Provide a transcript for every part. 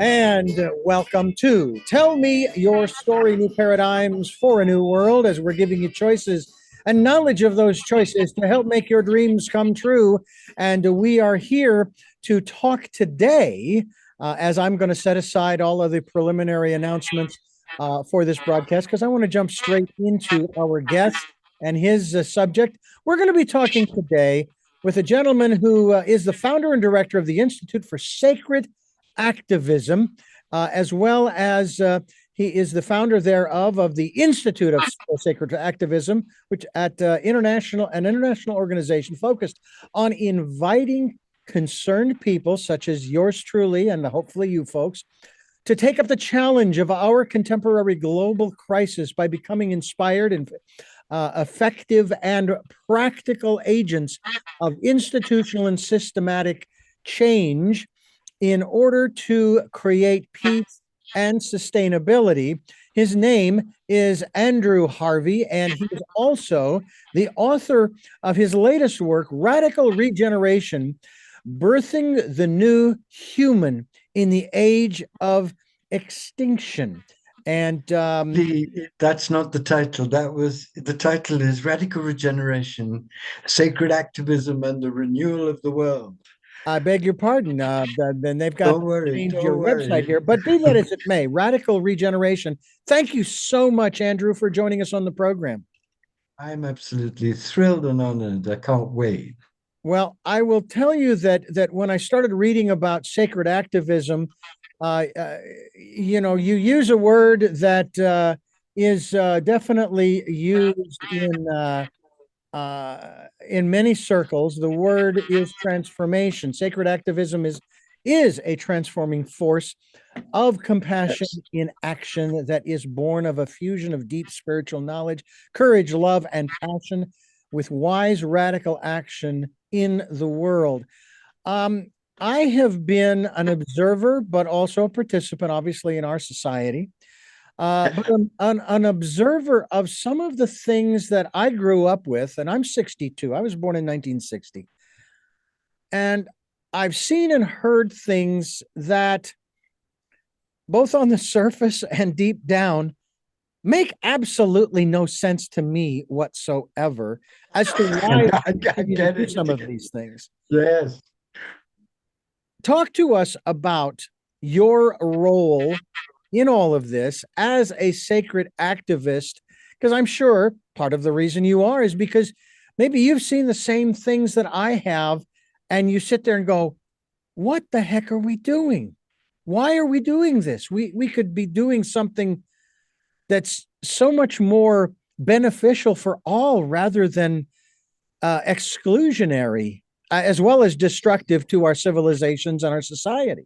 And welcome to Tell Me Your Story, New Paradigms for a New World, as we're giving you choices and knowledge of those choices to help make your dreams come true. And we are here to talk today, as I'm going to set aside all of the preliminary announcements for this broadcast, because I want to jump straight into our guest and his subject. We're going to be talking today with a gentleman who is the founder and director of the Institute for Sacred Activism, as well as he is the founder thereof of the Institute of Sacred Activism, which at an international organization focused on inviting concerned people such as yours truly and hopefully you folks to take up the challenge of our contemporary global crisis by becoming inspired and effective and practical agents of institutional and systematic change in order to create peace and sustainability. His name is Andrew Harvey, and he is also the author of his latest work, Radical Regeneration, Birthing the New Human in the Age of Extinction. And that's not the title. The title is Radical Regeneration, Sacred Activism and the Renewal of the World. I beg your pardon. Then they've got to change your website here. But be that as it may, Radical Regeneration. Thank you so much, Andrew, for joining us on the program. I'm absolutely thrilled and honored. I can't wait. Well, I will tell you that when I started reading about sacred activism, you use a word that is definitely used in many circles. The word is transformation. Sacred activism is a transforming force of compassion in action that is born of a fusion of deep spiritual knowledge, courage, love, and passion with wise radical action in the world. I have been an observer, but also a participant, obviously, in our society. But an observer of some of the things that I grew up with, and I'm 62. I was born in 1960. And I've seen and heard things that, both on the surface and deep down, make absolutely no sense to me whatsoever as to why I do some of these things. Yes. Talk to us about your role in all of this as a sacred activist, because I'm sure part of the reason you are is because maybe you've seen the same things that I have, and you sit there and go, what the heck are we doing? Why are we doing this? We could be doing something that's so much more beneficial for all rather than exclusionary, as well as destructive to our civilizations and our society.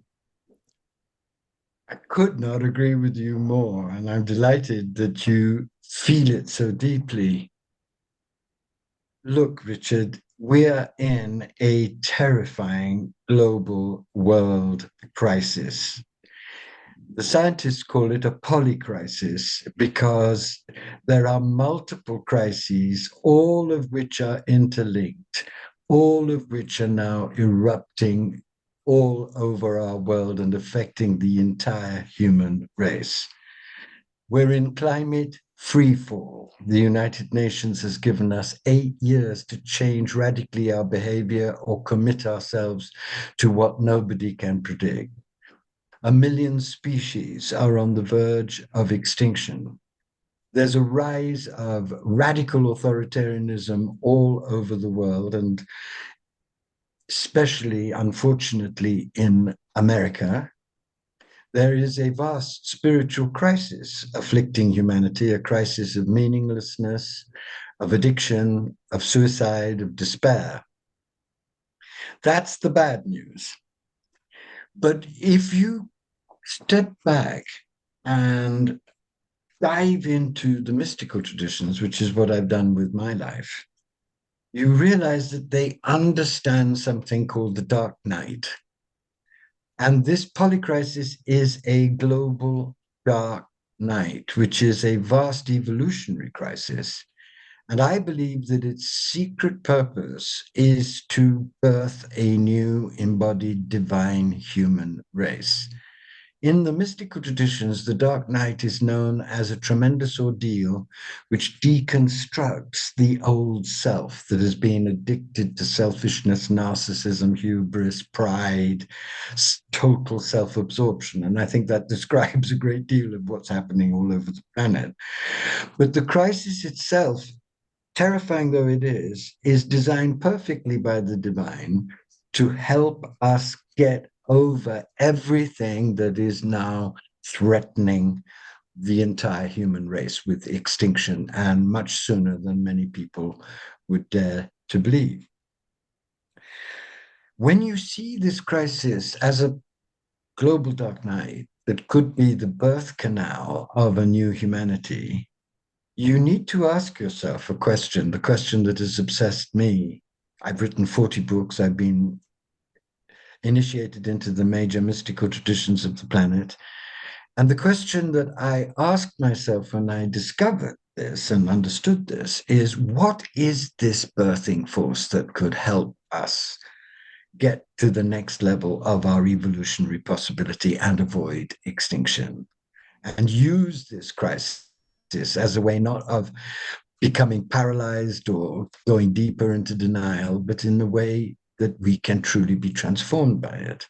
I could not agree with you more, and I'm delighted that you feel it so deeply. Look, Richard, we're in a terrifying global world crisis. The scientists call it a polycrisis because there are multiple crises, all of which are interlinked, all of which are now erupting all over our world and affecting the entire human race. We're in climate freefall. The United Nations has given us 8 years to change radically our behavior or commit ourselves to what nobody can predict. 1 million species are on the verge of extinction. There's a rise of radical authoritarianism all over the world, and especially, unfortunately, in America. There is a vast spiritual crisis afflicting humanity, a crisis of meaninglessness, of addiction, of suicide, of despair. That's the bad news. But if you step back and dive into the mystical traditions, which is what I've done with my life, you realize that they understand something called the dark night. And this polycrisis is a global dark night, which is a vast evolutionary crisis. And I believe that its secret purpose is to birth a new embodied divine human race. In the mystical traditions, the dark night is known as a tremendous ordeal which deconstructs the old self that has been addicted to selfishness, narcissism, hubris, pride, total self absorption. And I think that describes a great deal of what's happening all over the planet. But the crisis itself, terrifying though it is designed perfectly by the divine to help us get over everything that is now threatening the entire human race with extinction, and much sooner than many people would dare to believe. When you see this crisis as a global dark night that could be the birth canal of a new humanity, you need to ask yourself a question, the question that has obsessed me. I've written 40 books. I've been initiated into the major mystical traditions of the planet. And the question that I asked myself when I discovered this and understood this is, what is this birthing force that could help us get to the next level of our evolutionary possibility and avoid extinction? And use this crisis as a way not of becoming paralyzed or going deeper into denial, but in a way that we can truly be transformed by it.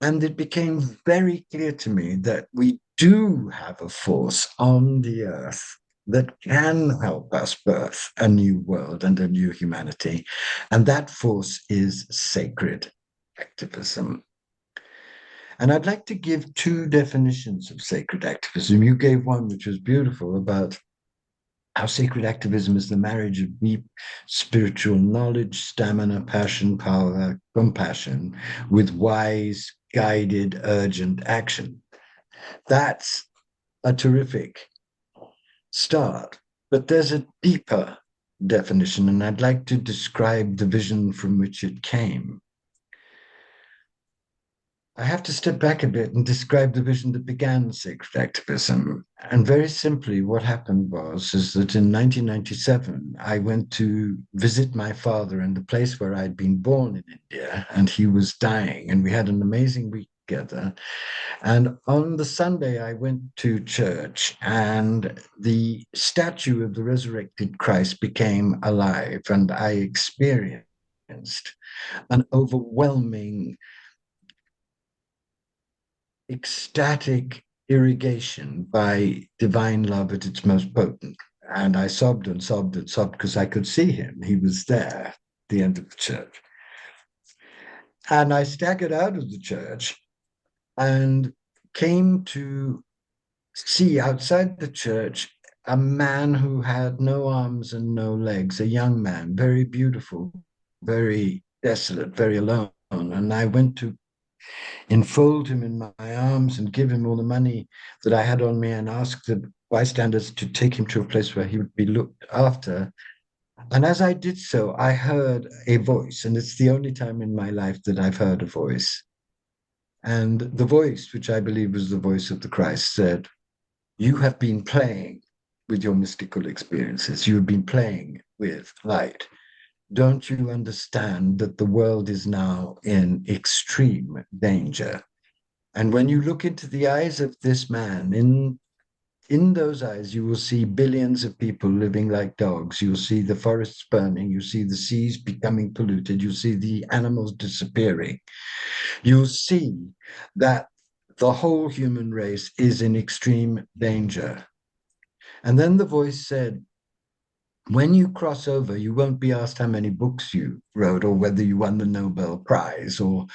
And it became very clear to me that we do have a force on the earth that can help us birth a new world and a new humanity. And that force is sacred activism. And I'd like to give two definitions of sacred activism. You gave one, which was beautiful, about how sacred activism is the marriage of deep spiritual knowledge, stamina, passion, power, compassion, with wise, guided, urgent action. That's a terrific start. But there's a deeper definition, and I'd like to describe the vision from which it came. I have to step back a bit and describe the vision that began sacred activism. And very simply, what happened is that in 1997, I went to visit my father in the place where I'd been born in India, and he was dying, and we had an amazing week together. And on the Sunday, I went to church, and the statue of the resurrected Christ became alive, and I experienced an overwhelming ecstatic irrigation by divine love at its most potent. And I sobbed and sobbed and sobbed because I could see him. He was there at the end of the church. And I staggered out of the church and came to see outside the church a man who had no arms and no legs, a young man, very beautiful, very desolate, very alone. And I went to enfold him in my arms and give him all the money that I had on me and ask the bystanders to take him to a place where he would be looked after. And as I did so, I heard a voice, and it's the only time in my life that I've heard a voice. And the voice, which I believe was the voice of the Christ, said, "You have been playing with your mystical experiences. You have been playing with light. Don't you understand that the world is now in extreme danger? And when you look into the eyes of this man, in those eyes, you will see billions of people living like dogs. You'll see the forests burning. You see the seas becoming polluted. You'll see the animals disappearing. You'll see that the whole human race is in extreme danger." And then the voice said, "When you cross over, you won't be asked how many books you wrote or whether you won the Nobel Prize or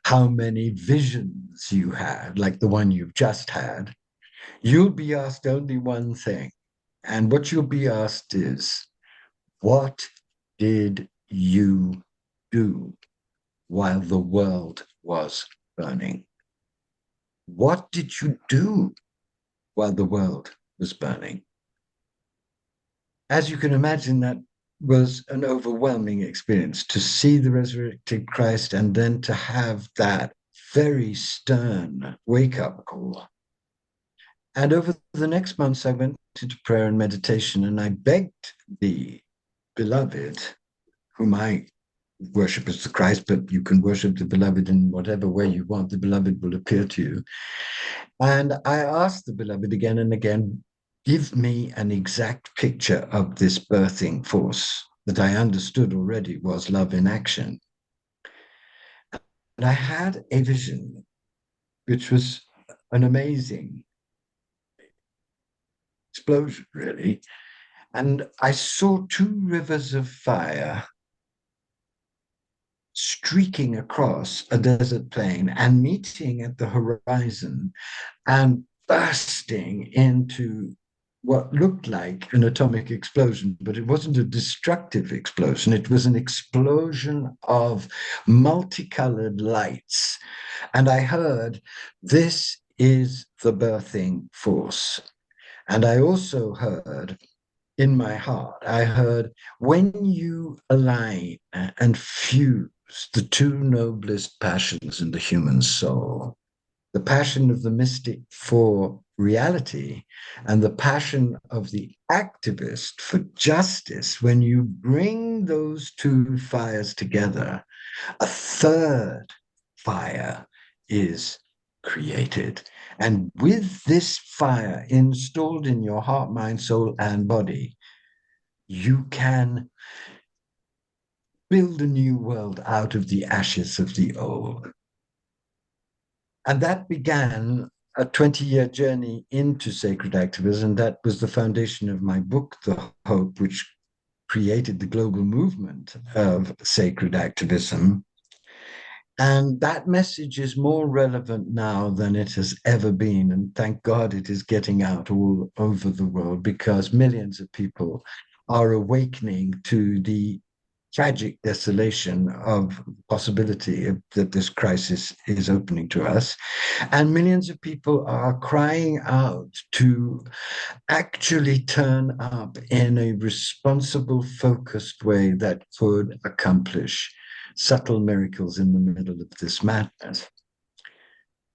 how many visions you had, like the one you've just had. You'll be asked only one thing. And what you'll be asked is, what did you do while the world was burning? What did you do while the world was burning?" As you can imagine, that was an overwhelming experience to see the resurrected Christ and then to have that very stern wake up call. And over the next months, I went into prayer and meditation, and I begged the beloved, whom I worship as the Christ, but you can worship the beloved in whatever way you want. The beloved will appear to you. And I asked the beloved again and again, give me an exact picture of this birthing force that I understood already was love in action. And I had a vision, which was an amazing explosion, really. And I saw two rivers of fire streaking across a desert plain and meeting at the horizon and bursting into what looked like an atomic explosion, but it wasn't a destructive explosion. It was an explosion of multicolored lights. And I heard, this is the birthing force. And I also heard, in my heart, I heard, when you align and fuse the two noblest passions in the human soul, the passion of the mystic for reality and the passion of the activist for justice, when you bring those two fires together, a third fire is created. And with this fire installed in your heart, mind, soul, and body, you can build a new world out of the ashes of the old. And that began a 20-year journey into sacred activism. That was the foundation of my book, The Hope, which created the global movement of sacred activism. And that message is more relevant now than it has ever been. And thank God it is getting out all over the world, because millions of people are awakening to the tragic desolation of possibility that this crisis is opening to us. And millions of people are crying out to actually turn up in a responsible, focused way that could accomplish subtle miracles in the middle of this madness.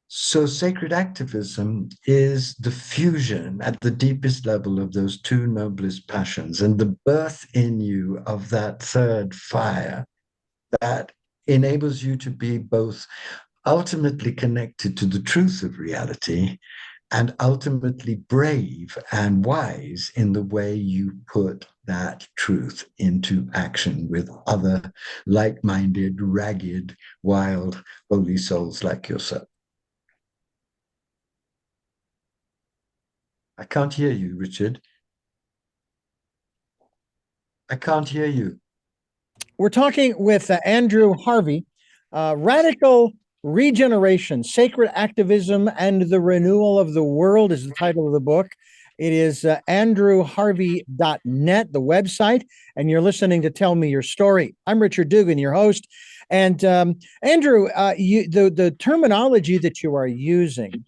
So sacred activism is the fusion at the deepest level of those two noblest passions and the birth in you of that third fire that enables you to be both ultimately connected to the truth of reality and ultimately brave and wise in the way you put that truth into action with other like-minded, ragged, wild, holy souls like yourself. I can't hear you, Richard. I can't hear you. We're talking with Andrew Harvey, Radical Regeneration, Sacred Activism and the Renewal of the World is the title of the book. It is andrewharvey.net, the website, and you're listening to Tell Me Your Story. I'm Richard Dugan, your host. And Andrew, the terminology that you are using,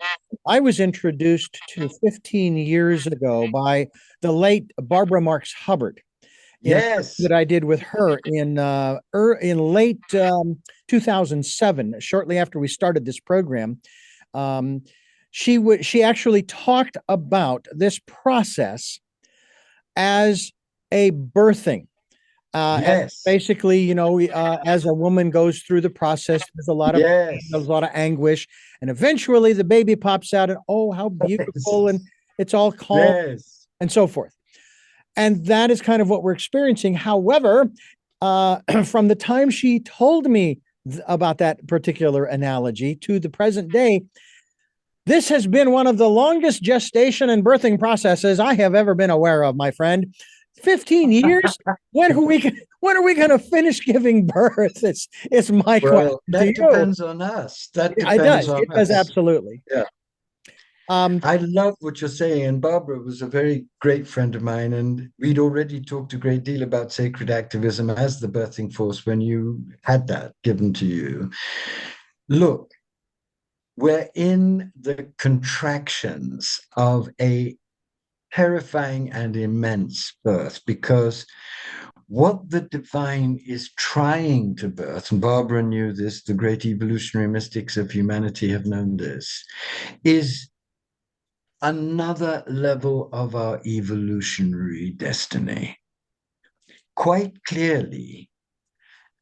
I was introduced to 15 years ago by the late Barbara Marx Hubbard in Yes. that I did with her in late 2007, shortly after we started this program. She actually talked about this process as a birthing. Yes. Basically, as a woman goes through the process, there's a lot of pain, Yes. there's a lot of anguish, and eventually the baby pops out, and oh, how beautiful, and it's all calm Yes. and so forth. And that is kind of what we're experiencing. However, from the time she told me about that particular analogy to the present day, this has been one of the longest gestation and birthing processes I have ever been aware of, my friend. 15 years? When are we going to finish giving birth? It's my question to That you. depends on us. That It depends does. on It does us. absolutely. Yeah. I love what you're saying. And Barbara was a very great friend of mine. And we'd already talked a great deal about sacred activism as the birthing force when you had that given to you. Look, we're in the contractions of a terrifying and immense birth, because what the divine is trying to birth, and Barbara knew this, the great evolutionary mystics of humanity have known this, is another level of our evolutionary destiny. Quite clearly,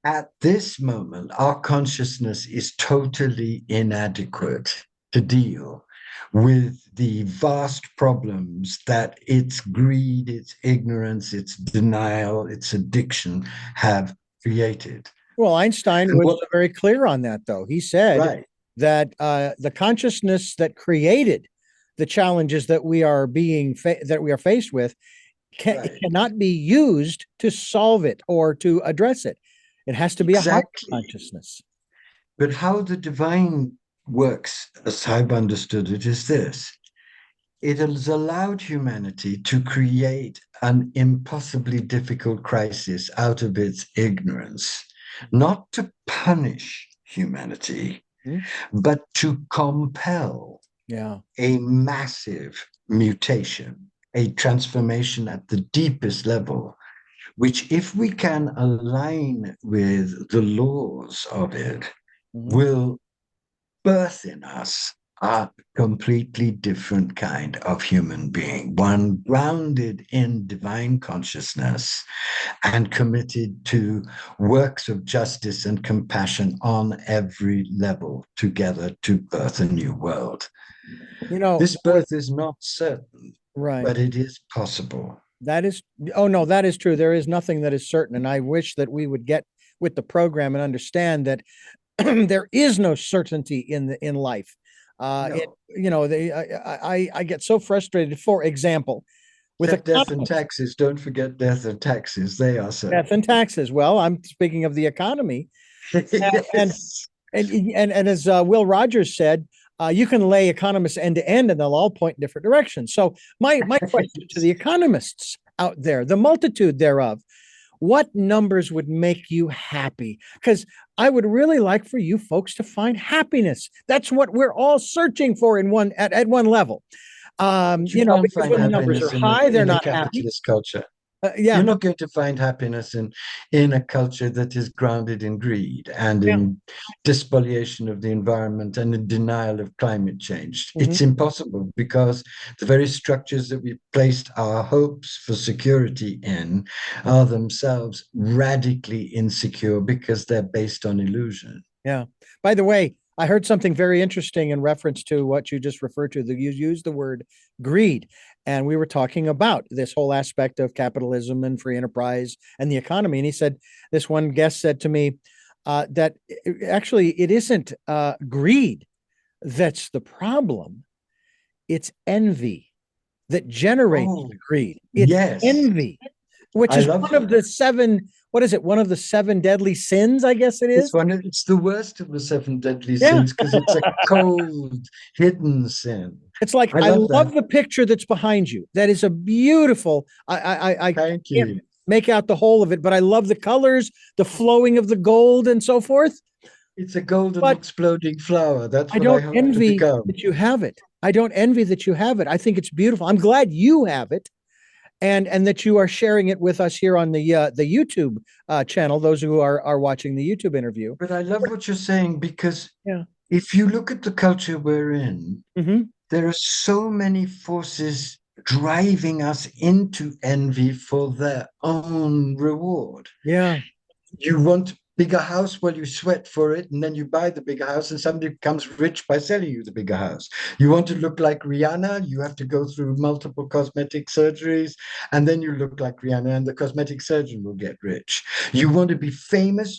at this moment, our consciousness is totally inadequate to deal with the vast problems that its greed, its ignorance, its denial, its addiction have created. Well, Einstein And was what, very clear on that, though. He said right, that the consciousness that created the challenges that we are that we are faced with it right, cannot be used to solve it or to address it. It has to be a higher exactly. consciousness. But how the divine works, as I've understood it, is this: it has allowed humanity to create an impossibly difficult crisis out of its ignorance, not to punish humanity, Hmm? but to compel Yeah. a massive mutation, a transformation at the deepest level, which, if we can align with the laws of it, Mhm. will birth in us a completely different kind of human being, one grounded in divine consciousness and committed to works of justice and compassion on every level together to birth a new world. You know, This birth is not certain, right. but it is possible. That is, oh no, that is true. There is nothing that is certain. And I wish that we would get with the program and understand that there is no certainty in life. No, I get so frustrated. For example, with except death and economists, taxes. Don't forget death and taxes. They are death certain. and taxes. Well, I'm speaking of the economy, and Yes. and as Will Rogers said, you can lay economists end to end, and they'll all point in different directions. So my question to the economists out there, the multitude thereof, what numbers would make you happy? Because I would really like for you folks to find happiness. That's what we're all searching for in at one level. You can't Because find when the numbers are happiness high, they're in a not happy. capitalist culture. Yeah, You're not going to find happiness in a culture that is grounded in greed and yeah. in despoliation of the environment and in denial of climate change. Mhm. It's impossible because the very structures that we placed our hopes for security in are themselves radically insecure because they're based on illusion. Yeah. By the way, I heard something very interesting in reference to what you just referred to. You used the word greed, and we were talking about this whole aspect of capitalism and free enterprise and the economy. And he said, this one guest said to me that actually it isn't greed that's the problem; it's envy that generates Oh, greed. It's yes. envy, which I is love one of that. the seven. What is it? One of the seven deadly sins, I guess it is. It's the worst of the seven deadly Yeah. sins because it's a cold, hidden sin. It's like I I love that. love the picture that's behind you. That is a beautiful. I Thank can't you. make out the whole of it, but I love the colors, the flowing of the gold, and so forth. It's a golden But exploding flower. That's I what I don't hope to envy become. that you have it. I don't envy that you have it. I think it's beautiful. I'm glad you have it, and that you are sharing it with us here on the YouTube channel. Those who are watching the YouTube interview. But I love what you're saying because Yeah. if you look at the culture we're in, Hmm. there are so many forces driving us into envy for their own reward. Yeah. You want bigger house, well, you sweat for it, and then you buy the bigger house, and somebody becomes rich by selling you the bigger house. You want to look like Rihanna, you have to go through multiple cosmetic surgeries, and then you look like Rihanna, and the cosmetic surgeon will get rich. You want to be famous,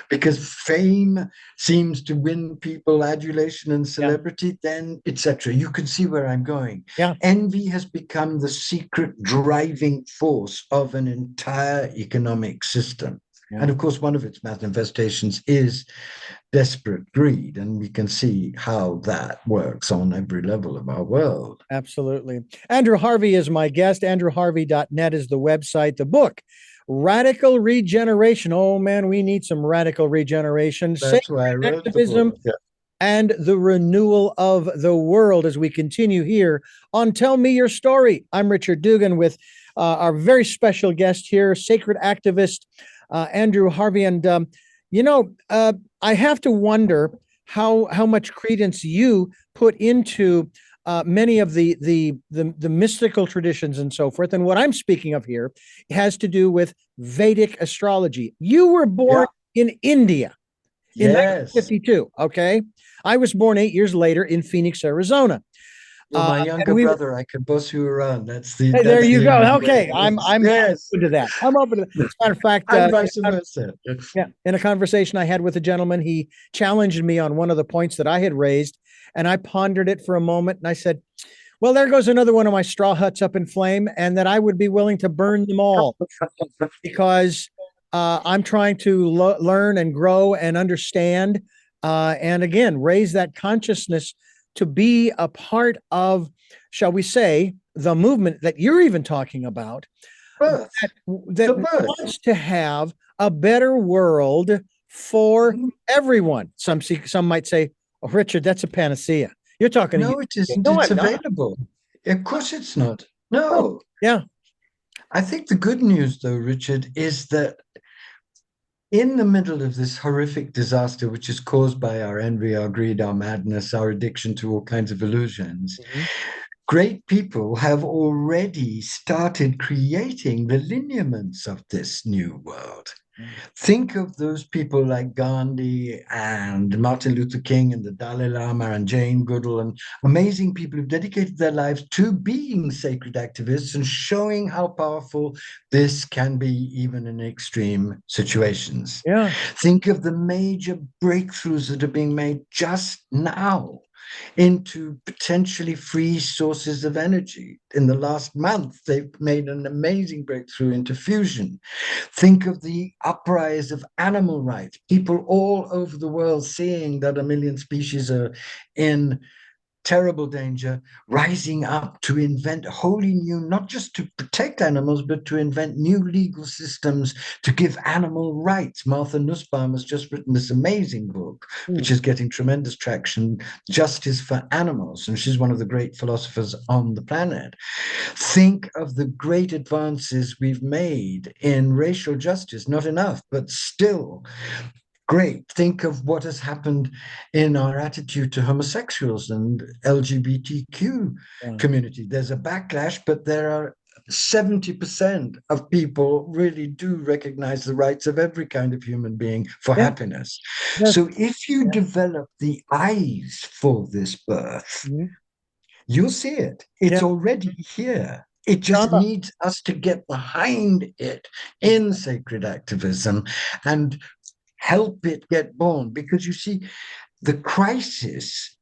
because fame seems to win people adulation and Yeah. celebrity, then etc. You can see where I'm going. Yeah. Envy has become the secret driving force of an entire economic system. And Yeah. of course, one of its manifestations is desperate greed. And we can see how that works on every level of our world. Absolutely. Andrew Harvey is my guest. AndrewHarvey.net is the website. The book, Radical Regeneration. Oh, man, we need some radical regeneration. That's Sacred why I wrote the book. Activism Yeah. and the Renewal of the World as we continue here on Tell Me Your Story. I'm Richard Dugan with our very special guest here, sacred activist Andrew Harvey. And, I have to wonder how much credence you put into many of the mystical traditions and so forth. And what I'm speaking of here has to do with Vedic astrology. You were born Yeah. in India in Yes. 1952. Okay. I was born 8 years later in Phoenix, Arizona. You're my And younger we brother. I can boss you around. Hey, there That's you the go. only way Okay, it I'm works. I'm Yes. open to that. I'm open to that. As a matter of fact, And vice versa. yeah, in a conversation I had with a gentleman, he challenged me on one of the points that I had raised, and I pondered it for a moment, and I said, "Well, there goes another one of my straw huts up in flame, and that I would be willing to burn them all because I'm trying to learn and grow and understand, and again, raise that consciousness to be a part of, shall we say, the movement that you're even talking about Birth. that The birth. wants to have a better world for everyone. Some might say, "Oh, Richard, that's a panacea. You're talking to you." No, it isn't. No, It's I'm not. available. Of course it's not. Oh, No. yeah. I think the good news, though, Richard, is that in the middle of this horrific disaster, which is caused by our envy, our greed, our madness, our addiction to all kinds of illusions, Mhm. great people have already started creating the lineaments of this new world. Think of those people like Gandhi and Martin Luther King and the Dalai Lama and Jane Goodall and amazing people who've dedicated their lives to being sacred activists and showing how powerful this can be even in extreme situations. Yeah. Think of the major breakthroughs that are being made just now into potentially free sources of energy. In the last month, they've made an amazing breakthrough into fusion. Think of the uprise of animal rights, people all over the world seeing that a million species are in terrible danger, rising up to invent wholly new, not just to protect animals, but to invent new legal systems to give animal rights. Martha Nussbaum has just written this amazing book, which is getting tremendous traction, Justice for Animals. And she's one of the great philosophers on the planet. Think of the great advances we've made in racial justice, not enough, but still great. Think of what has happened in our attitude to homosexuals and LGBTQ Yeah. community. There's a backlash, but there are 70% of people really do recognize the rights of every kind of human being for Yeah. happiness. Yes. So if you Yeah. develop the eyes for this birth, Mhm. you'll see it. It's Yeah. already here. It just Drama. needs us to get behind it in sacred activism and help it get born. Because you see, the crisis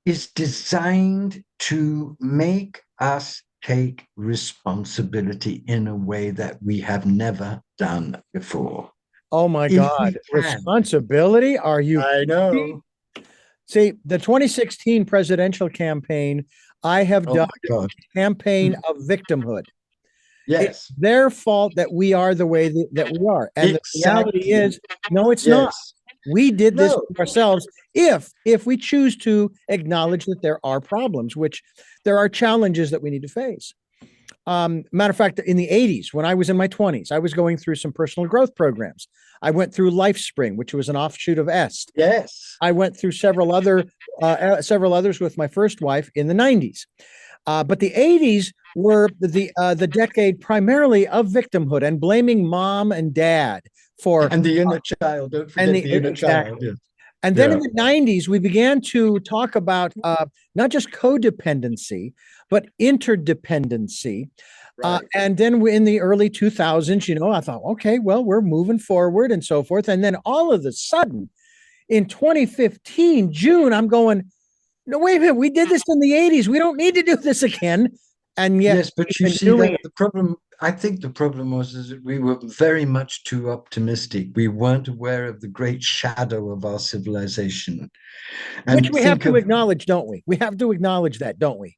is designed to make us take responsibility in a way that we have never done before. Oh my If we God. can, Responsibility? Are you I kidding? know. See, the 2016 presidential campaign, I have Oh done my God. a campaign of victimhood. It's Yes, their fault that we are the way that we are. And the reality exactly. is, no, it's not. Yes. We did this No. to ourselves if we choose to acknowledge that there are problems, which there are challenges that we need to face. Matter of fact, in the 80s, when I was in my 20s, I was going through some personal growth programs. I went through LifeSpring, which was an offshoot of EST. Yes. I went through several others with my first wife in the 90s. But the 80s were the decade primarily of victimhood and blaming mom and dad for And the inner child. Don't forget the inner child. exactly. Yeah. And then in Yeah. the 90s, we began to talk about not just codependency, but interdependency. Right. And then in the early 2000s, I thought, okay, well, we're moving forward and so forth. And then all of a sudden, in 2015, June, I'm going, no, wait a minute, we did this in the 80s. We don't need to do this again. And yet Yes, but we've you been see doing that it. the problem, I think the problem was is that we were very much too optimistic. We weren't aware of the great shadow of our civilization. Which And we have think to of acknowledge, don't we? We have to acknowledge that, don't we?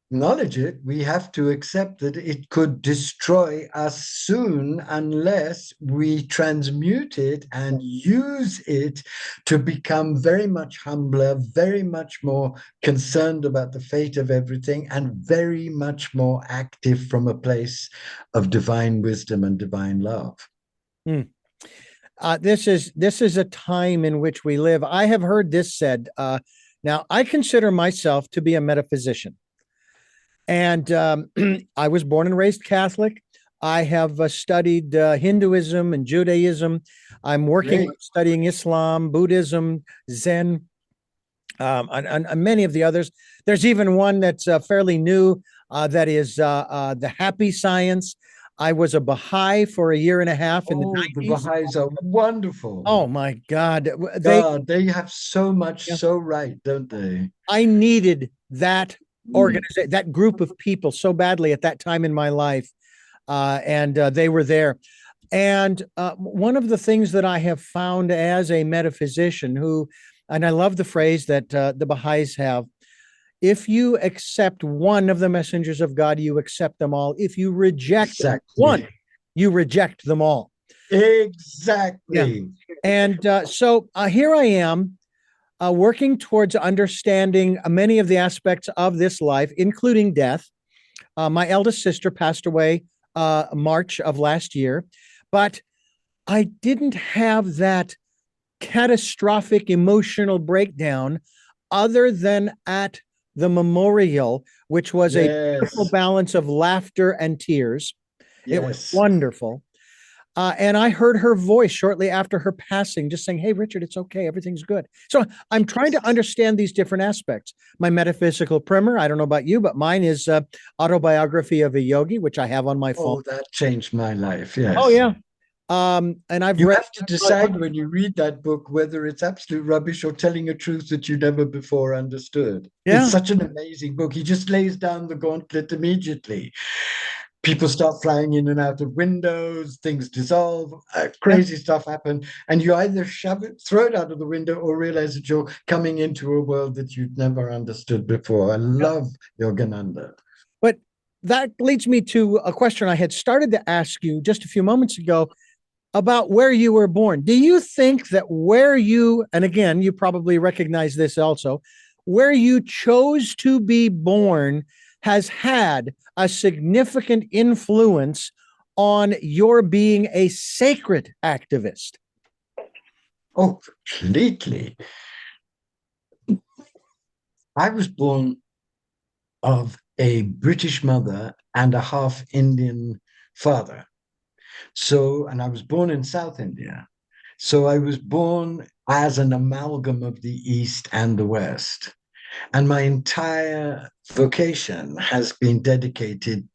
acknowledge it, we have to accept that it could destroy us soon unless we transmute it and use it to become very much humbler, very much more concerned about the fate of everything, and very much more active from a place of divine wisdom and divine love. Hmm. This is a time in which we live. I have heard this said. Now, I consider myself to be a metaphysician, and I was born and raised Catholic. I have studied Hinduism and Judaism. I'm working on Great. studying Islam, Buddhism, Zen, and many of the others. There's even one that's fairly new that is the happy science. I was a Baha'i for a year and a half in the Oh, the 90s. Baha'is are wonderful. Oh my God. God, they have so much Yeah, so right, don't they? I needed that Mm. organization, that group of people so badly at that time in my life. And they were there. And one of the things that I have found as a metaphysician who, and I love the phrase that the Baha'is have, if you accept one of the messengers of God, you accept them all. If you reject Exactly. one, you reject them all. Yeah. Exactly. And so here I am working towards understanding many of the aspects of this life, including death. My eldest sister passed away March of last year, but I didn't have that catastrophic emotional breakdown other than at the memorial, which was a beautiful Yes. balance of laughter and tears. It was Yes. wonderful. And I heard her voice shortly after her passing, just saying, "Hey, Richard, it's okay. Everything's good." So I'm trying to understand these different aspects. My metaphysical primer, I don't know about you, but mine is Autobiography of a Yogi, which I have on my phone. Oh, that changed my life. Oh, Yes. yeah. And I've You read, have to decide when you read that book whether it's absolute rubbish or telling a truth that you never before understood. It's yeah, such an amazing book. He just lays down the gauntlet immediately. People start flying in and out of windows, things dissolve, yeah. crazy stuff happen, and you either shove it, throw it out of the window, or realize that you're coming into a world that you'd never understood before. I love Yogananda. But that leads me to a question I had started to ask you just a few moments ago about where you were born. Do you think that where you, and again, you probably recognize this also, where you chose to be born has had a significant influence on your being a sacred activist? Oh, completely. I was born of a British mother and a half Indian father. So, and I was born in South India. So I was born as an amalgam of the East and the West. And my entire vocation has been dedicated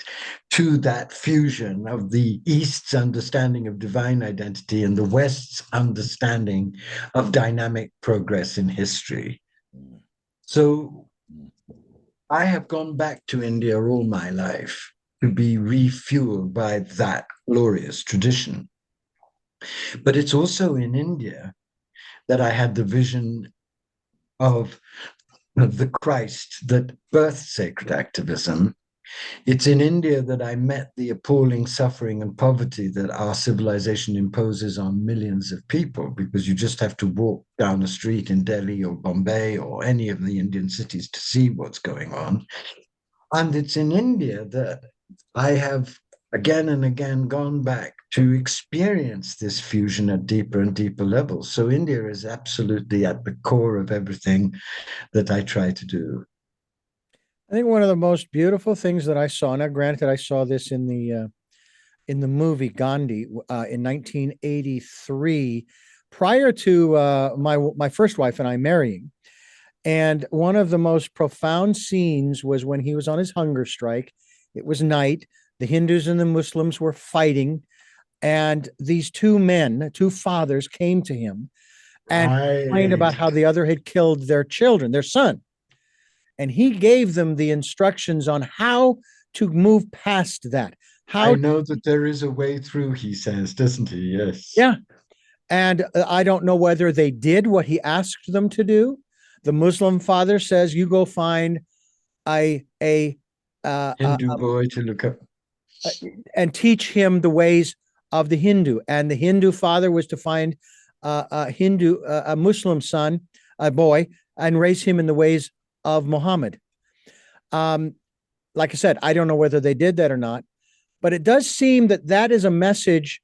to that fusion of the East's understanding of divine identity and the West's understanding of dynamic progress in history. So I have gone back to India all my life to be refueled by that glorious tradition. But it's also in India that I had the vision of the Christ that birthed sacred activism. It's in India that I met the appalling suffering and poverty that our civilization imposes on millions of people, because you just have to walk down a street in Delhi or Bombay or any of the Indian cities to see what's going on. And it's in India that I have again and again gone back to experience this fusion at deeper and deeper levels. So India is absolutely at the core of everything that I try to do. I think one of the most beautiful things that I saw, now granted, I saw this in the movie Gandhi in 1983, prior to my first wife and I marrying. And one of the most profound scenes was when he was on his hunger strike. It was night. The Hindus and the Muslims were fighting. And these two men, two fathers, came to him and complained Right. about how the other had killed their children, their son. And he gave them the instructions on how to move past that. I How, know that there is a way through, he says, doesn't he? Yes. yeah. And I don't know whether they did what he asked them to do. The Muslim father says, "You go find a Hindu boy to look up. and teach him the ways of the Hindu." And the Hindu father was to find a Muslim son, a boy, and raise him in the ways of Muhammad. Um, like I said, I don't know whether they did that or not, but it does seem that that is a message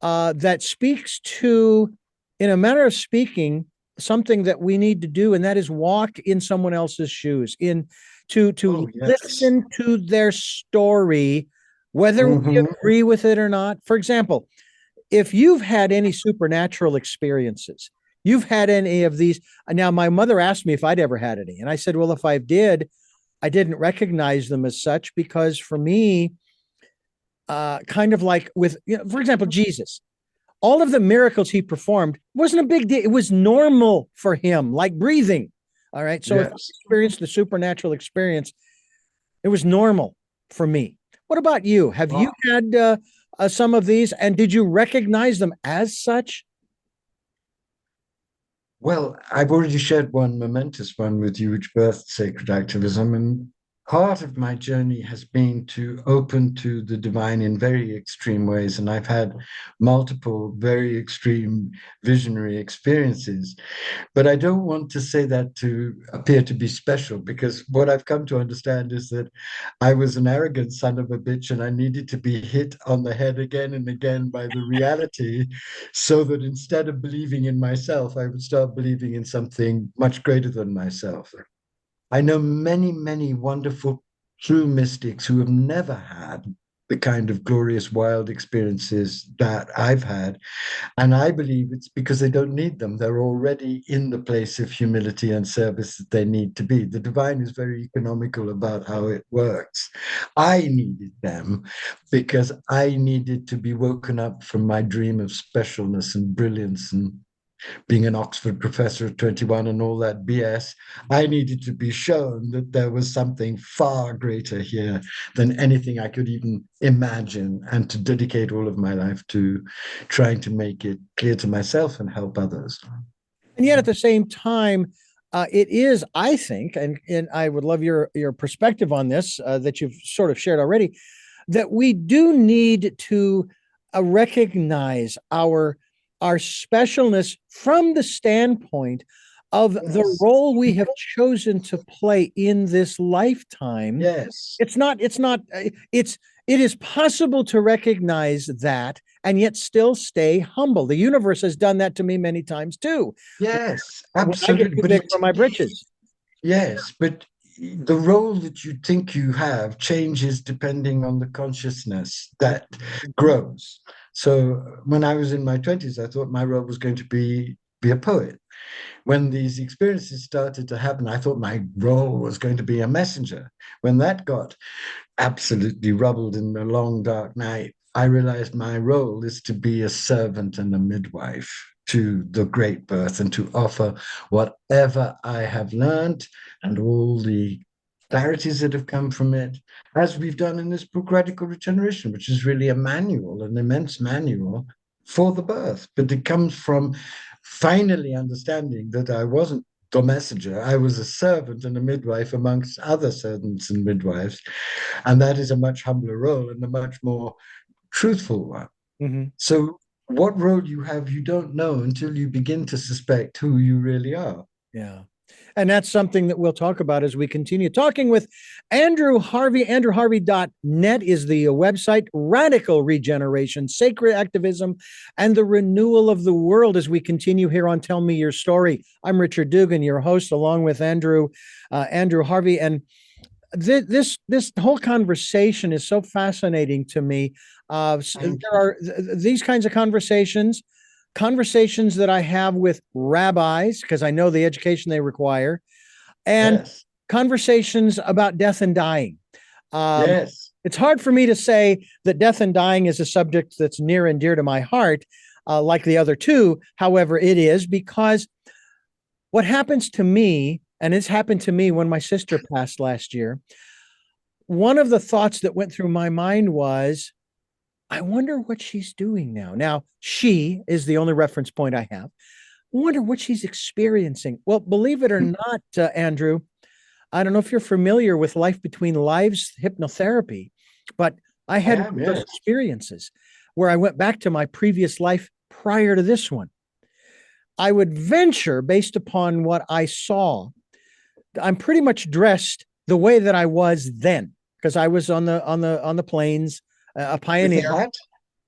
that speaks to, in a manner of speaking, something that we need to do, and that is walk in someone else's shoes, in Oh, to yes. listen to their story whether we Hmm. agree with it or not. For example, if you've had any supernatural experiences, you've had any of these. Now, my mother asked me if I'd ever had any. And I said, well, if I did, I didn't recognize them as such because for me, kind of like with, for example, Jesus, all of the miracles he performed wasn't a big deal. It was normal for him, like breathing. All right. So if I Yes. experienced the supernatural experience, it was normal for me. What about you? Have you had some of these, and did you recognize them as such? Well, I've already shared one momentous one with you, which birthed sacred activism. And part of my journey has been to open to the divine in very extreme ways. And I've had multiple very extreme visionary experiences. But I don't want to say that to appear to be special, because what I've come to understand is that I was an arrogant son of a bitch and I needed to be hit on the head again and again by the reality, so that instead of believing in myself, I would start believing in something much greater than myself. I know many, many wonderful true mystics who have never had the kind of glorious, wild experiences that I've had. And I believe it's because they don't need them. They're already in the place of humility and service that they need to be. The divine is very economical about how it works. I needed them because I needed to be woken up from my dream of specialness and brilliance and being an Oxford professor at 21 and all that BS. I needed to be shown that there was something far greater here than anything I could even imagine, and to dedicate all of my life to trying to make it clear to myself and help others. And yet, at the same time, it is, I think, and I would love your perspective on this that you've sort of shared already, that we do need to recognize our specialness from the standpoint of the Yes. role we have chosen to play in this lifetime. Yes. It is possible to recognize that and yet still stay humble. The universe has done that to me many times too. Yes, When I get absolutely. too But big it, for my britches. yes, but the role that you think you have changes depending on the consciousness that grows. So when I was in my 20s, I thought my role was going to be a poet. When these experiences started to happen, I thought my role was going to be a messenger. When that got absolutely rubbled in the long dark night, I realized my role is to be a servant and a midwife to the great birth, and to offer whatever I have learned and all the clarities that have come from it, as we've done in this book, Radical Regeneration, which is really a manual, an immense manual for the birth. But it comes from finally understanding that I wasn't the messenger. I was a servant and a midwife amongst other servants and midwives. And that is a much humbler role and a much more truthful one. Mhm. So, what role you have, you don't know until you begin to suspect who you really are. Yeah. And that's something that we'll talk about as we continue talking with Andrew Harvey. AndrewHarvey.net is the website. Radical Regeneration, Sacred Activism, and the Renewal of the World as we continue here on Tell Me Your Story. I'm Richard Dugan, your host, along with Andrew Harvey. And this whole conversation is so fascinating to me. There are these kinds of conversations that I have with rabbis, because I know the education they require, and Yes, conversations about death and dying. Um, yes, it's hard for me to say that death and dying is a subject that's near and dear to my heart, like the other two. However, it is because what happens to me, and it's happened to me when my sister passed last year, one of the thoughts that went through my mind was, I wonder what she's doing now. Now, she is the only reference point I have. Wonder what she's experiencing. Well, believe it or not, Andrew, I don't know if you're familiar with Life Between Lives hypnotherapy, but I I had am, those yes. experiences where I went back to my previous life prior to this one. I would venture, based upon what I saw, I'm pretty much dressed the way that I was then, because I was on the plains, a With the pioneer, hat?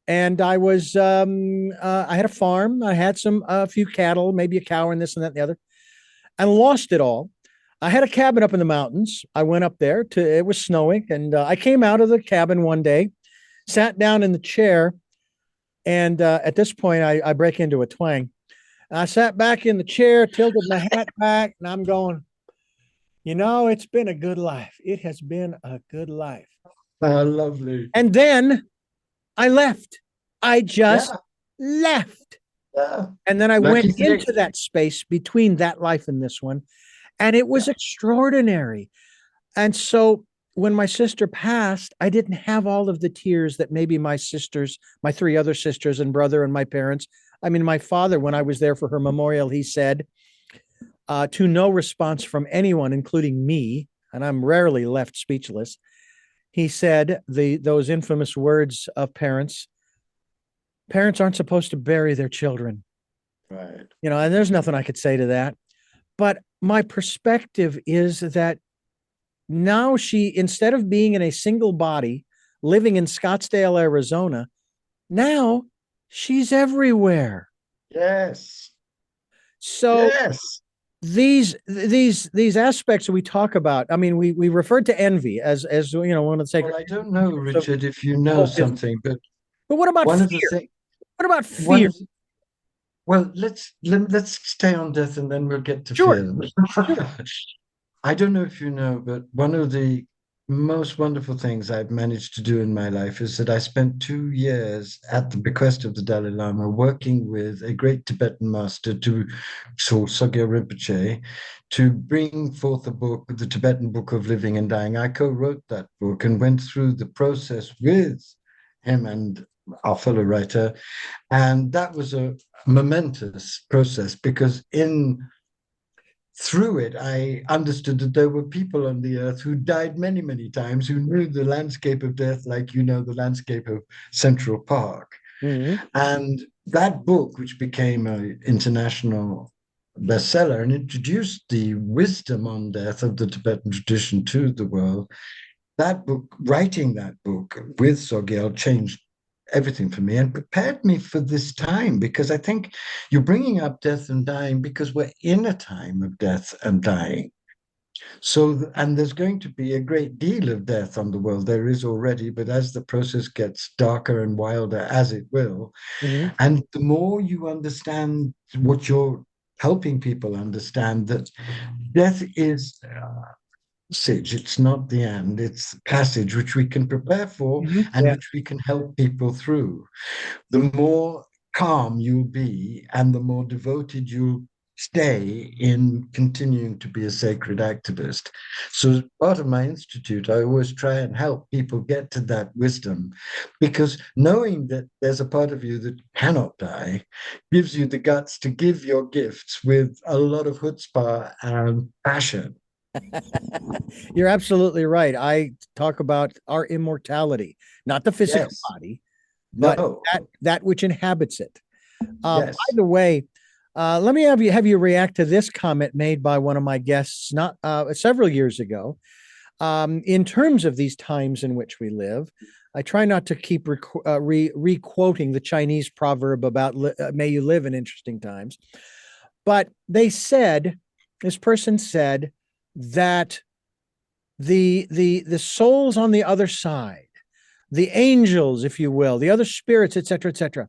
and I had a farm. I had a few cattle, maybe a cow and this and that and the other, and lost it all. I had a cabin up in the mountains. I went up there it was snowing, and I came out of the cabin one day, sat down in the chair, and at this point, I break into a twang. And I sat back in the chair, tilted my hat back, and I'm going, it's been a good life. It has been a good life. Lovely. And then I left. I just Yeah, left. yeah. And then I went Lucky thing. into that space between that life and this one, and it was Yeah. extraordinary. And so when my sister passed, I didn't have all of the tears that maybe my sisters, my three other sisters and brother and my parents. I mean, my father, when I was there for her memorial, he said, to no response from anyone, including me, and I'm rarely left speechless. He said those infamous words of parents. Parents aren't supposed to bury their children. Right. And there's nothing I could say to that. But my perspective is that now she, instead of being in a single body, living in Scottsdale, Arizona, now she's everywhere. Yes. So Yes. these aspects we talk about, I mean, we referred to envy as one of the sacred. Well, I don't know, So Richard, if you know whole business. something, but But what about one of the fear? things, What about one fear? of the, well, let's stay on death and then we'll get to Sure, fear. sure. I don't know if you know, but one of the most wonderful things I've managed to do in my life is that I spent 2 years at the bequest of the Dalai Lama working with a great Tibetan master so Sogyal Rinpoche, to bring forth a book, the Tibetan Book of Living and Dying. I co-wrote that book and went through the process with him and our fellow writer. And that was a momentous process because through it, I understood that there were people on the earth who died many, many times, who knew the landscape of death like the landscape of Central Park. Mm-hmm. And that book, which became an international bestseller and introduced the wisdom on death of the Tibetan tradition to the world, that book, writing that book with Sogyal, changed everything for me and prepared me for this time, because I think you're bringing up death and dying because we're in a time of death and dying. So, and there's going to be a great deal of death on the world. There is already, but as the process gets darker and wilder, as it will, Mm-hmm. and the more you understand what you're helping people understand, that death is passage. It's not the end, it's passage which we can prepare for Mm-hmm. and Yeah. which we can help people through. The more calm you'll be and the more devoted you'll stay in continuing to be a sacred activist. So, as part of my institute, I always try and help people get to that wisdom, because knowing that there's a part of you that cannot die gives you the guts to give your gifts with a lot of chutzpah and passion. You're absolutely right. I talk about our immortality, not the physical Yes. body, but No. that which inhabits it. By Yes. the way, let me have you react to this comment made by one of my guests not several years ago. In terms of these times in which we live, I try not to keep re-quoting the Chinese proverb about "May you live in interesting times," but this person said that the souls on the other side, the angels, if you will, the other spirits, etc.,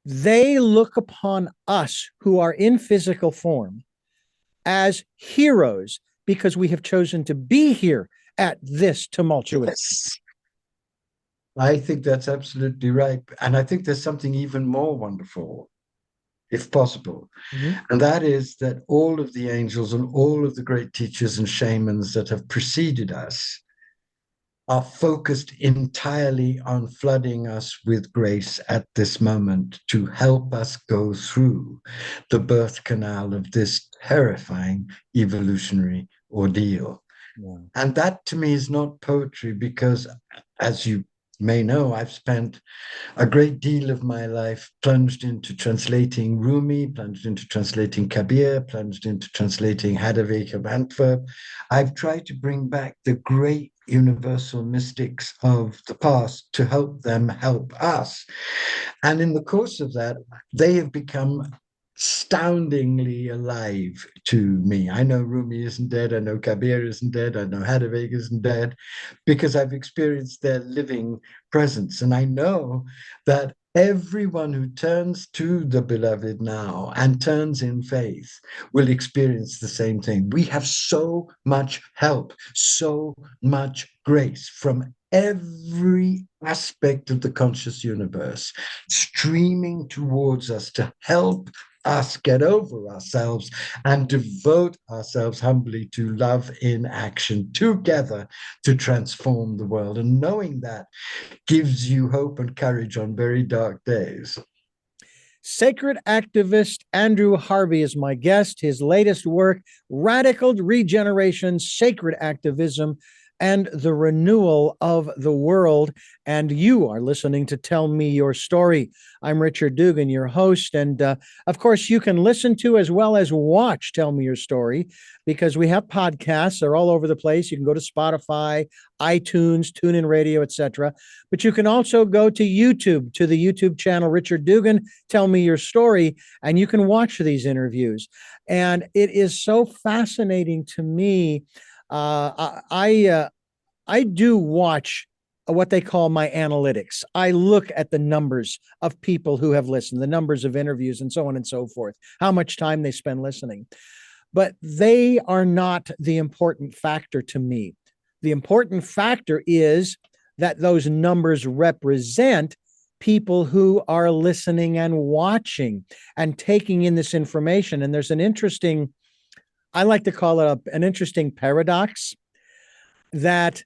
they look upon us who are in physical form as heroes because we have chosen to be here at this tumultuous. Yes. I think that's absolutely right. And I think there's something even more wonderful, if possible. Mhm. And that is that all of the angels and all of the great teachers and shamans that have preceded us are focused entirely on flooding us with grace at this moment to help us go through the birth canal of this terrifying evolutionary ordeal. Yeah. And that to me is not poetry because, as you may know, I've spent a great deal of my life plunged into translating Rumi, plunged into translating Kabir, plunged into translating Hadavik of Antwerp. I've tried to bring back the great universal mystics of the past to help them help us. And in the course of that, they have become astoundingly alive to me. I know Rumi isn't dead. I know Kabir isn't dead. I know Hadavig isn't dead, because I've experienced their living presence. And I know that everyone who turns to the beloved now and turns in faith will experience the same thing. We have so much help, so much grace from every aspect of the conscious universe streaming towards us to help us get over ourselves and devote ourselves humbly to love in action together to transform the world. And knowing that gives you hope and courage on very dark days. Sacred activist Andrew Harvey is my guest. His latest work, Radical Regeneration, Sacred Activism, and the Renewal of the World. And you are listening to Tell Me Your Story. I'm Richard Dugan, your host. And of course, you can listen to as well as watch Tell Me Your Story, because we have podcasts. They're all over the place. You can go to Spotify, iTunes, TuneIn Radio, etc. But you can also go to YouTube, to the YouTube channel, Richard Dugan, Tell Me Your Story, and you can watch these interviews. And it is so fascinating to me. I do watch what they call my analytics. I look at the numbers of people who have listened, the numbers of interviews, and so on and so forth, how much time they spend listening. But they are not the important factor to me. The important factor is that those numbers represent people who are listening and watching and taking in this information. And there's an interesting, I like to call it an interesting paradox, that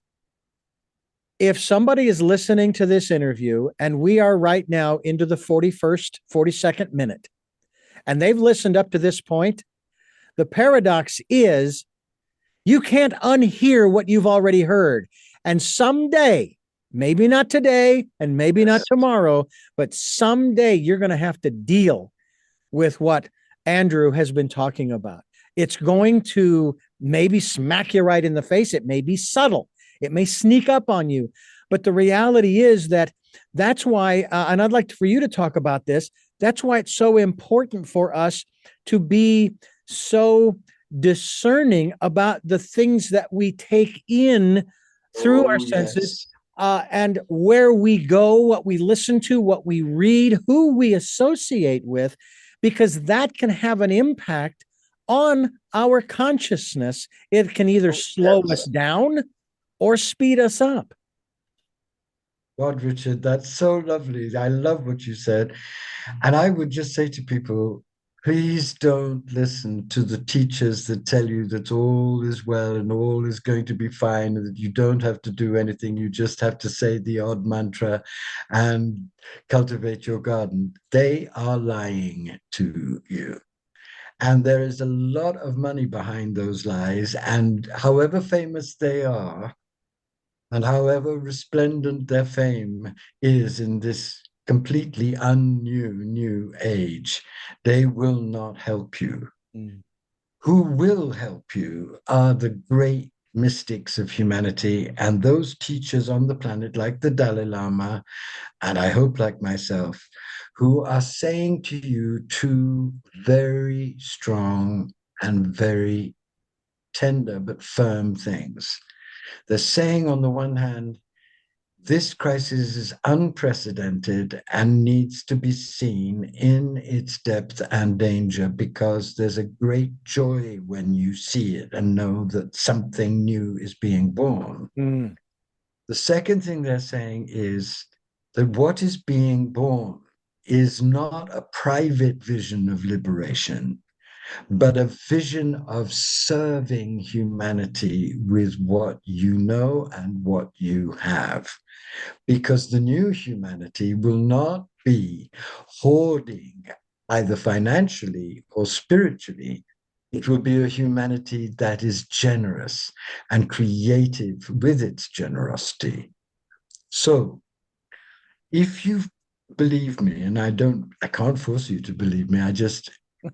if somebody is listening to this interview and we are right now into the 42nd minute, and they've listened up to this point, the paradox is you can't unhear what you've already heard. And someday, maybe not today and maybe not tomorrow, but someday you're going to have to deal with what Andrew has been talking about. It's going to maybe smack you right in the face. It may be subtle. It may sneak up on you. But the reality is that that's why, and I'd like for you to talk about this, that's why it's so important for us to be so discerning about the things that we take in through our senses, and where we go, what we listen to, what we read, who we associate with, because that can have an impact on our consciousness. It can either slow us down or speed us up. God, Richard, that's so lovely. I love what you said. And I would just say to people, please don't listen to the teachers that tell you that all is well and all is going to be fine and that you don't have to do anything. You just have to say the odd mantra and cultivate your garden. They are lying to you. And there is a lot of money behind those lies. And however famous they are, and however resplendent their fame is in this completely new age, they will not help you. Mm. Who will help you are the great mystics of humanity and those teachers on the planet like the Dalai Lama, and I hope like myself, who are saying to you two very strong and very tender but firm things. They're saying, on the one hand, this crisis is unprecedented and needs to be seen in its depth and danger, because there's a great joy when you see it and know that something new is being born. Mm. The second thing they're saying is that what is being born is not a private vision of liberation, but a vision of serving humanity with what you know and what you have. Because the new humanity will not be hoarding either financially or spiritually. It will be a humanity that is generous and creative with its generosity. So if you believe me, and I can't force you to believe me, I just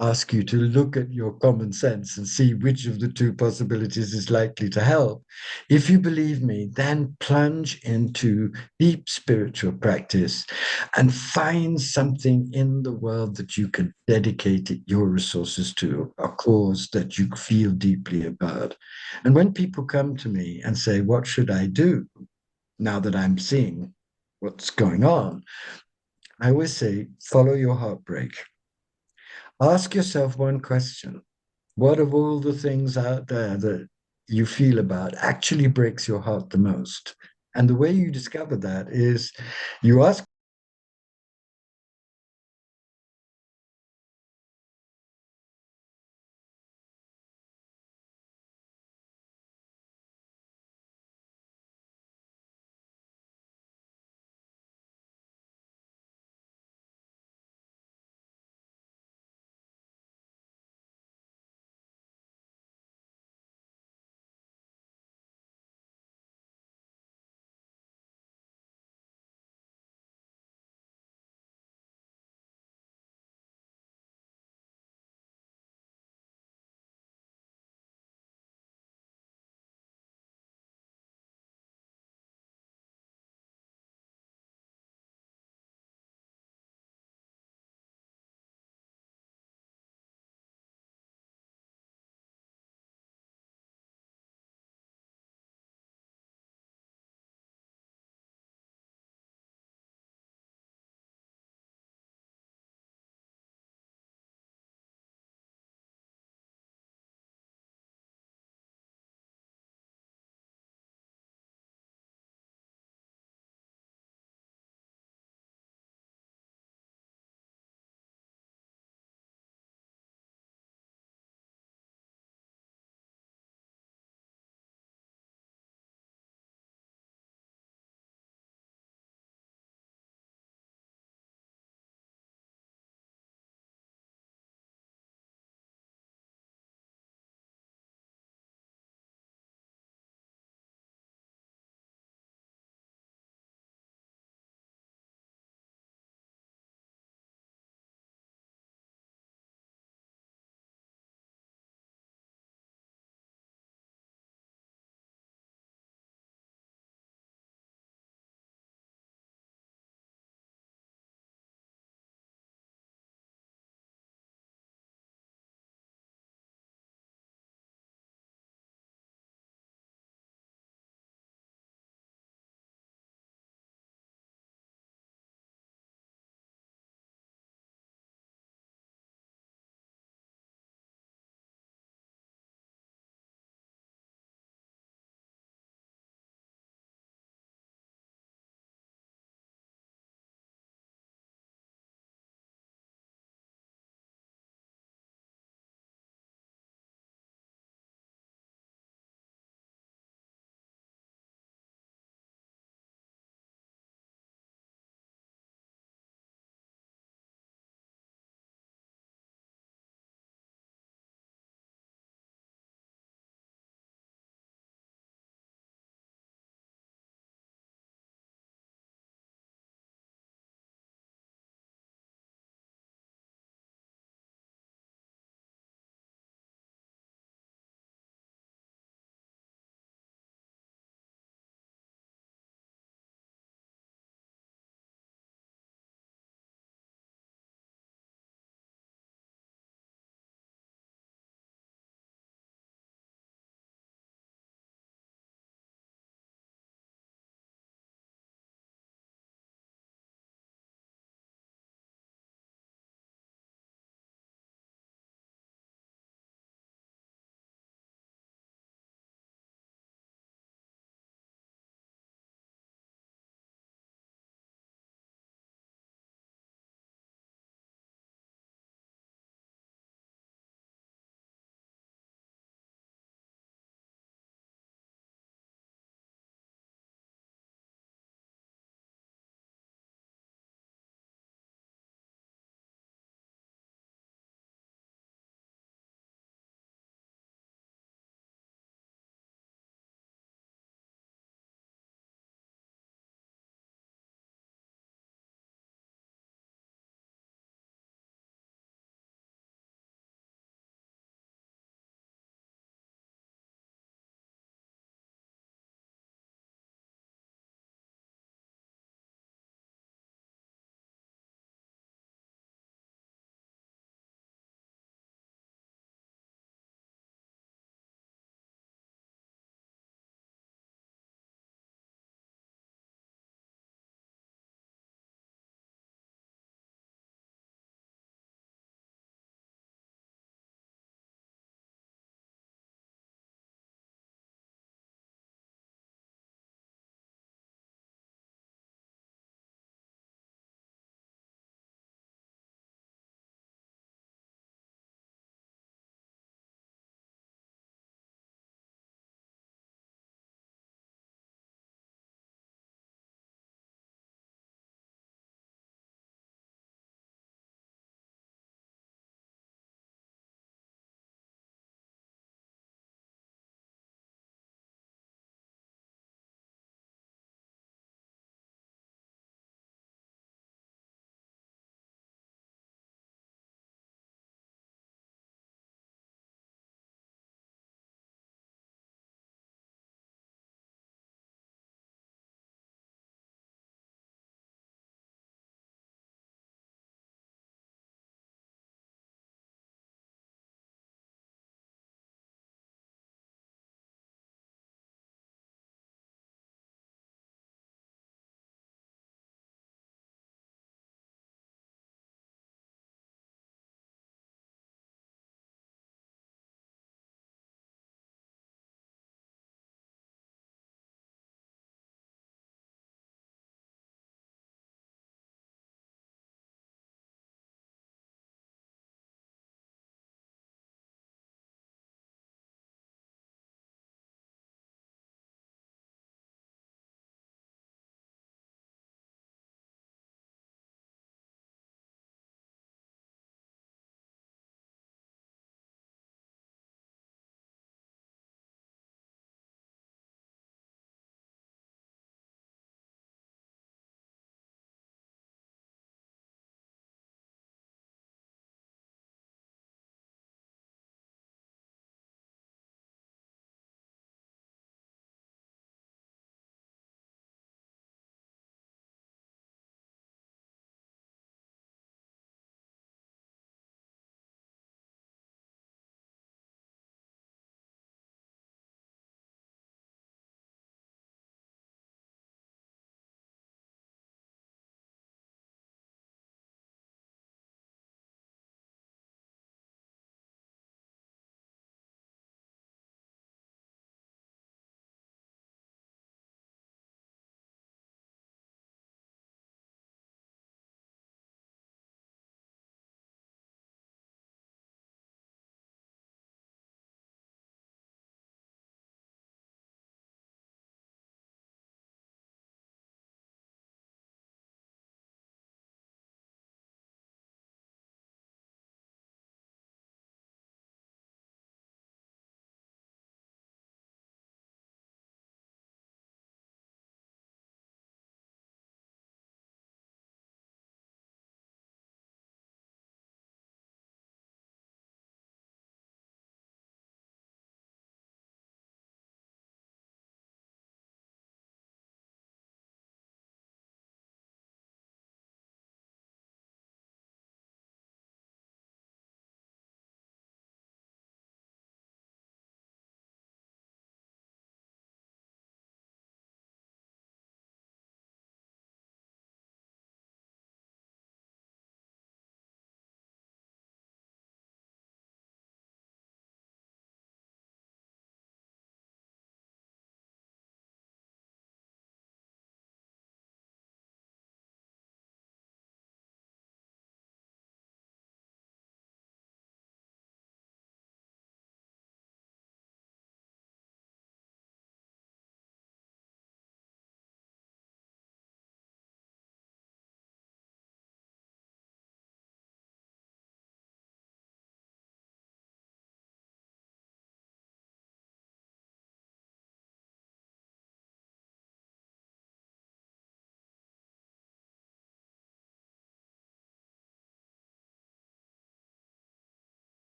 ask you to look at your common sense and see which of the two possibilities is likely to help. If you believe me, then plunge into deep spiritual practice and find something in the world that you can dedicate your resources to, a cause that you feel deeply about. And when people come to me and say, what should I do now that I'm seeing what's going on? I always say, follow your heartbreak. Ask yourself one question. What of all the things out there that you feel about actually breaks your heart the most? And the way you discover that is you ask